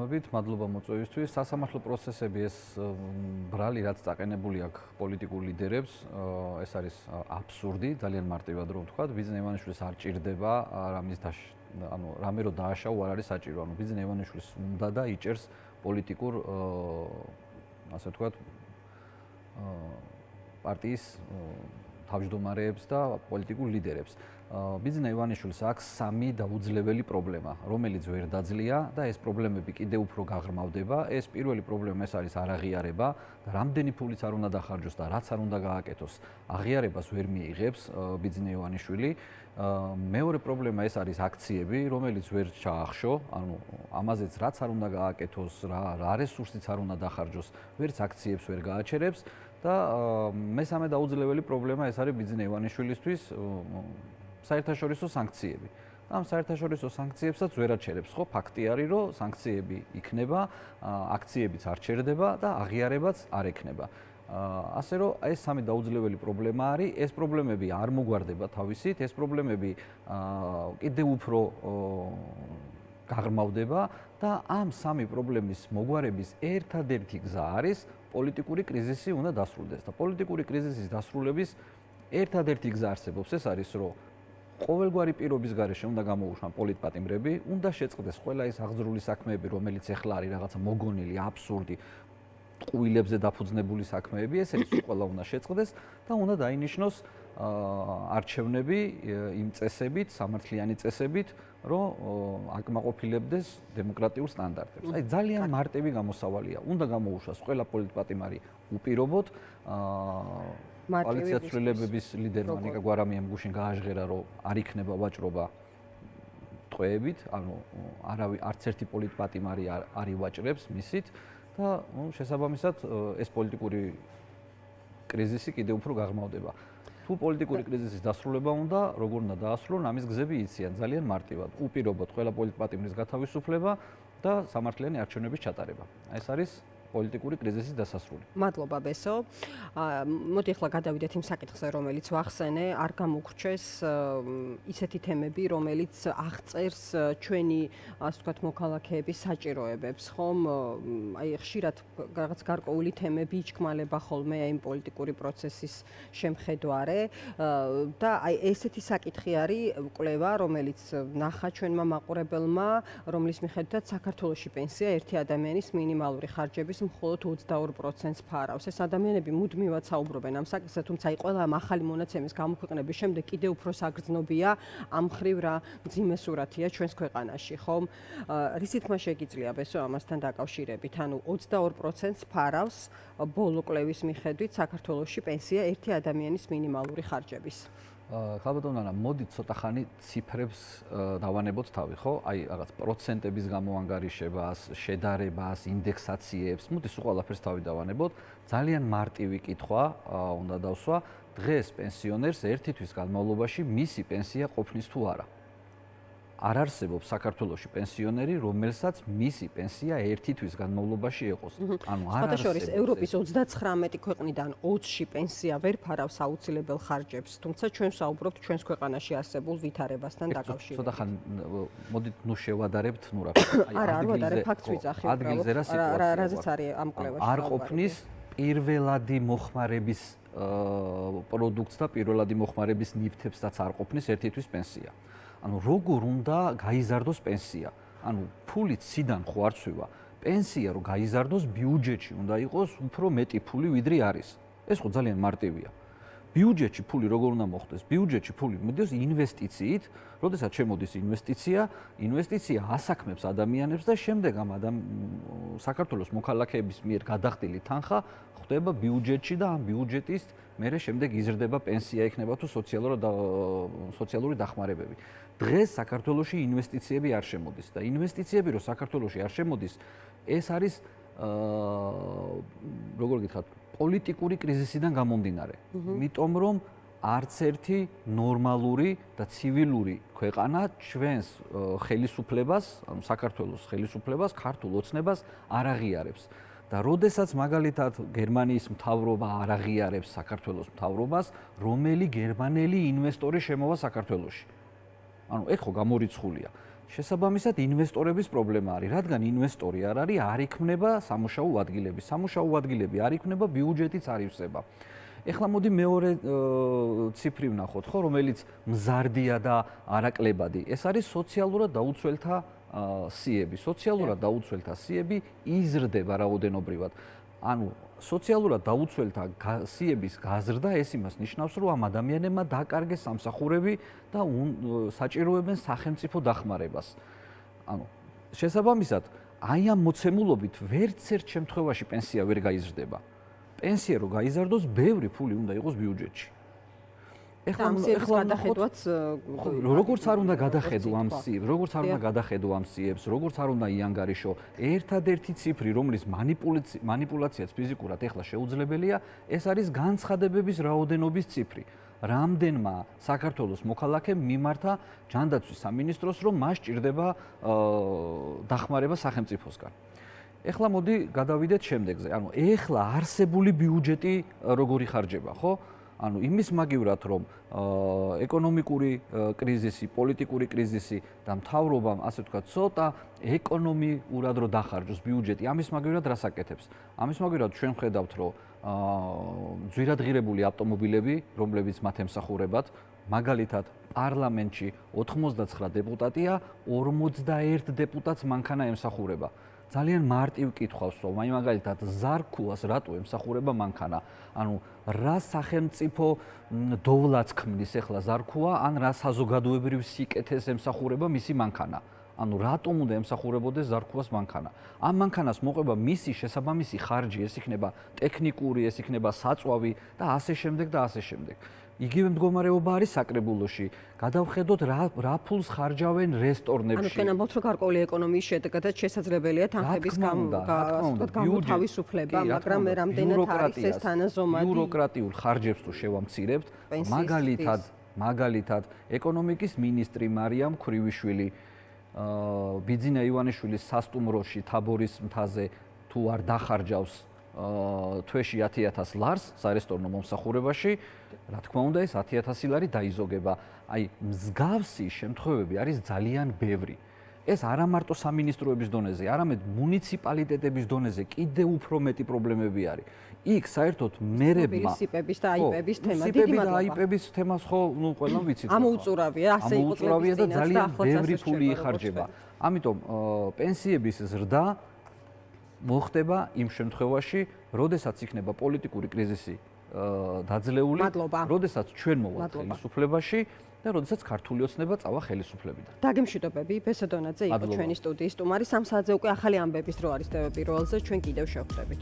მოგესალმებით, მადლობა მოწვევისთვის. სასამართლო პროცესები ეს ბრალი, რაც წაყენებული აქვს პოლიტიკურ ლიდერებს, ეს არის აბსურდი, ძალიან მარტივად რომ ვთქვათ. ბიძინა ივანიშვილის არ ჭირდება რამე რო დააშავა არ არის საჭირო. ბიძინა ივანიშვილის უნდა და იჭერს პოლიტიკურ ასე ვთქვათ პარტიის თავმჯდომარეებს და პოლიტიკურ ლიდერებს. ბიძინა ივანიშვილს აქვს სამი დაუძლეველი პრობლემა, რომელიც ვერ დაძლია და ეს პრობლემები კიდევ უფრო გაღრმავდება. ეს პირველი პრობლემა ეს არის არაღიარება და რამდენი ფულიც არ უნდა დახარჯოს და რაც არ უნდა გააკეთოს, აღიარებას ვერ მიიღებს ბიძინა ივანიშვილი. მეორე პრობლემა ეს არის აქციები, რომელიც ვერ ჩაახშო, ანუ ამაზეც რაც არ უნდა გააკეთოს, რა რესურსიც არ უნდა დახარჯოს, ვერც აქციებს ვერ გააჩერებს და მესამე დაუძლეველი პრობლემა ეს არის ბიძინა ივანიშვილისთვის საერთაშორისო სანქციები. ამ საერთაშორისო სანქციებსაც ვერ აჩერებს, ხო? ფაქტი არის, რომ სანქციები იქნება, აქციებიც არ ჩერდება და აღიარებაც არ ექნება. ასე რომ ეს სამი დაუძლეველი პრობლემა არის, ეს პრობლემები არ მოგვარდება თავისით, ეს პრობლემები კიდევ უფრო გაღრმავდება და ამ სამი პრობლემის მოგვარების ერთადერთი გზა არის პოლიტიკური კრიზისი უნდა დასრულდეს და პოლიტიკური კრიზისის დასრულების ერთადერთი გზა არსებობს, ეს არის, რომ ყოველგვარი პირობის გარეშე უნდა გამოუშვან პოლიტპატიმრები, უნდა შეწყდეს ყველა ეს აღძრული საქმეები, რომელიც ახლა არის რაღაცა მოგონილი, აბსურდი, ტყუილებზე დაფუძნებული საქმეები, ესეც ყველა უნდა შეწყდეს და უნდა დაინიშნოს არჩევნები იმ წესებით, სამართლიანი წესებით, რომ აკმაყოფილებდეს დემოკრატიულ სტანდარტებს. აი ძალიან მარტივი გამოსავალია. უნდა გამოუშვას ყველა პოლიტპატიმარი უპირობოდ კოალიცია ცვლილებების ლიდერმა ნიკა გვარამიამ გუშინ გააჟღერა, რომ არ იქნება ვაჭრობა ტყვეებით, ანუ არც ერთი პოლიტპატიმარი არ ივაჭრებს მისით და შესაბამისად ეს პოლიტიკური კრიზისი კიდევ უფრო გაღრმავდება. თუ პოლიტიკური კრიზისის დასრულება უნდა, როგორ უნდა დაასრულონ, ამის გზები იციან ძალიან მარტივად. უპირობოდ ყველა პოლიტპატიმრის გათავისუფლება და სამართლიანი არჩევნების ჩატარება. ეს არის პოლიტიკური კრიზისის დასასრული. მადლობა ბესო. მოდი ახლა გადავიდეთ იმ საკითხზე, რომელიც ვახსენე, არ გამოგრჩეს ისეთი თემები, რომელიც აღწერს ჩვენი, ასე ვთქვათ, მოქალაქეების საჭიროებებს, ხომ? აი ხშირად რაღაც გარკვეული თემები იჩქმალება ხოლმე იმ პოლიტიკური პროცესის შემხედვარე და აი ესეთი საკითხი არის კვლევა, რომელიც ნახა ჩვენმა მაყურებელმა, რომლის მიხედვითაც საქართველოში პენსია ერთი ადამიანის მინიმალური ხარჯების მხოლოდ 22%-ს ფარავს. ეს ადამიანები მუდმივად საუბრობენ ამ საკითხზე, თუმცა ყველა ამ ახალი მონაცემის გამოქვეყნების შემდეგ კიდევ უფრო საგრძნობია ამ მხრივ რა მძიმე სურათია ჩვენს ქვეყანაში, ხომ? რითით მას შეგიძლია ბესო ამასთან დაკავშირებით? ანუ 22%-ს ფარავს ბოლო კვლევის მიხედვით საქართველოში პენსია ერთი ადამიანის მინიმალური ხარჯების. ხალბატონო, მოდით ცოტა ხანი ციფრებს დავანებოთ თავი, ხო? აი რაღაც პროცენტების გამოანგარიშებას, შედარებას, ინდექსაციებს, მოდით სულ ყველაფერს თავი დავანებოთ. ძალიან მარტივი კითხვა უნდა დავსვა, დღეს პენსიონერს ერთი თვის განმავლობაში მისი პენსია ყოფნის თუ არა. არ არსებობს საქართველოში პენსიონერი, რომელსაც მისი პენსია ერთი თვის განმავლობაში ეყოს. ანუ არ არსებობს. ევროპის 39 ქვეყნიდან 20-ში პენსია ვერ ფარავს აუცილებელ ხარჯებს, თუმცა ჩვენ საუბრობთ ჩვენს ქვეყანაში არსებულ ვითარებასთან დაკავშირებით. ცოტა ხან მოდით შევადარებთ რა. არა, არ ვადარებ, ფაქტს ვიძახი. ადგილზე რა სიტუაცია. რაზეც არის ამ კვლევაში. არ ყოფნის პირველადი მოხმარების პროდუქტს და პირველადი მოხმარების ნივთებსაც არ ყოფნის ერთი თვის პენსია. ანუ როგორ უნდა გაიზარდოს პენსია? ანუ ფული ციდან ხო არ ცვივა. პენსია რო გაიზარდოს ბიუჯეტში უნდა იყოს უფრო მეტი ფული ვიდრე არის. ეს ხო ძალიან მარტივია. ბიუჯეტში ფული როგორ უნდა მოხდეს? ბიუჯეტში ფული მოდის ინვესტიციით, როდესაც შემოდის ინვესტიცია ასაქმებს ადამიანებს და შემდეგ ამ საქართველოს მოქალაქეების მიერ გადახდილი თანხა ხდება ბიუჯეტში და ამ ბიუჯეტის მერე შემდეგ იზრდება პენსია იქნება თუ სოციალური დახმარებები. დღეს საქართველოში ინვესტიციები არ შემოდის და ინვესტიციები რო საქართველოში არ შემოდის, ეს არის როგორ გითხრათ, პოლიტიკური კრიზისიდან გამომდინარე. იმიტომ რომ არც ერთი ნორმალური და ცივილური ქვეყანა ჩვენს ხელისუფლებას, ანუ საქართველოს ხელისუფლებას, ქართულ ოცნებას არ აღიარებს. და როდესაც მაგალითად გერმანიის მთავრობა არ აღიარებს საქართველოს მთავრობას, რომელი გერმანელი ინვესტორი შემოვა საქართველოში. ანუ ეგ ხო გამორიცხულია. შესაბამისად ინვესტორების პრობლემა არის, რადგან ინვესტორი არ არის, არ იქმნება სამუშაო ადგილები. სამუშაო ადგილები არ იქმნება, ბიუჯეტიც არ ივსება. ეხლა მოდი მეორე ციფრი ვნახოთ, ხო, რომელიც მზარდია და არაკლებადი. ეს არის სოციალურად დაუცველთა სიები. სოციალურად დაუცველთა სიები იზრდება რაოდენობრივად. ანუ სოციალურად დაუცველთა სიების გაზრდა ეს იმას ნიშნავს, რომ ამ ადამიანებმა დაკარგეს სამსახურები და საჭიროებენ სახელმწიფო დახმარებას. ანუ შესაბამისად, აი ამ მოცემულობით ვერც ერთ შემთხვევაში პენსია ვერ გაიზრდება. პენსია რო გაიზარდოს, ბევრი ფული უნდა იყოს ბიუჯეტში. ეხლა გადახედვაც როგორც არ უნდა გადახედო ამ სიებს, როგორც არ უნდა გადახედო ამ სიებს, როგორც არ უნდა იანგარიშო, ერთადერთი ციფრი, რომლის მანიპულაციაც ფიზიკურად ეხლა შეუძლებელია, ეს არის განცხადებების რაოდენობის ციფრი. რამდენმა საქართველოს მოქალაქემ მიმართა ჯანდაცვის სამინისტროს, რომ მას ჭირდება დახმარება სახელმწიფოსგან. ეხლა მოდი გადავიდეთ შემდეგზე. ანუ ეხლა არსებული ბიუჯეტი როგორი ხარჯება, ხო? ანუ იმის მაგივრად, რომ ეკონომიკური კრიზისი, პოლიტიკური კრიზისი და მთავრობამ, ასე ვთქვათ, ცოტა ეკონომიურად რო დახარჯოს ბიუჯეტი, ამის მაგივრად რას აკეთებს? ამის მაგივრად ჩვენ ხედავთ, რომ ძვირადღირებული ავტომობილები, რომლებიც მათ ემსახურებათ, მაგალითად, პარლამენტში 99 დეპუტატია, 51 დეპუტატს მანქანა ემსახურება. ძალიან მარტივ კითხვას ვსვამ, აი მაგალითად ზარქუას რატო ემსახურება მანქანა? ანუ რა სახელმწიფო დოვლაც ქმნის ახლა ზარქუა, ან რა საზოგადოებრივ სიკეთეს ემსახურება მისი მანქანა? ანუ რატომ უნდა ემსახურებოდეს ზარქუას მანქანა? ამ მანქანას მოყვება მისი შესაბამისი ხარჯი, ეს იქნება ტექნიკური, ეს იქნება საწვავი და ასე შემდეგ და ასე შემდეგ. იგივე მდგომარეობა არის საკრებულოში. გადავხედოთ რა ფულს ხარჯავენ რესტორნებში. ანუ თქვენ ამბობთ, რომ გარკვეული ეკონომიის შედეგადაც შესაძლებელია თანხების თავისუფლება, მაგრამ რამდენად არის ეს თანაზომადი? ბიუროკრატიულ ხარჯებს თუ შევამცირებთ, მაგალითად, ეკონომიკის მინისტრი მარიამ ქრივიშვილი ბიძინა ივანიშვილის სასტუმროში თაბორის მთაზე თუ არ დახარჯავს თვეში 10,000 ლარს სარესტორნო მომსახურებაში, რა თქმა უნდა, ეს 10,000 ლარი დაიზოგება. აი, მსგავსი შემთხვევები არის ძალიან ბევრი. ეს არა მარტო სამინისტროების დონეზე, არამედ მუნიციპალიტეტების დონეზე კიდევ უფრო მეტი პრობლემები არის. იქ საერთოდ მერებმა სიპების და აიპების თემა დიდი მადლობა. აიპების თემას ხო, ნუ ყველამ ვიცით. ამოუწურავია, ასე იყო წლების და ძალიან ბევრი ფული იხარჯება. ამიტომ პენსიების ზრდა მოხდება იმ შემთხვევაში, როდესაც იქნება პოლიტიკური კრიზისი დაძლეული, როდესაც ჩვენ მოვალთ ხელისუფლებაში და როდესაც ქართული ოცნება წავა ხელისუფლებიდან. დაგემშვიდობები, ბესოდონაძე იყო ჩვენი სტუდიის სტუმარი. 3 საათზე უკვე ახალი ამბების დრო არის TV პირველზე, ჩვენ კიდევ შევხვდებით.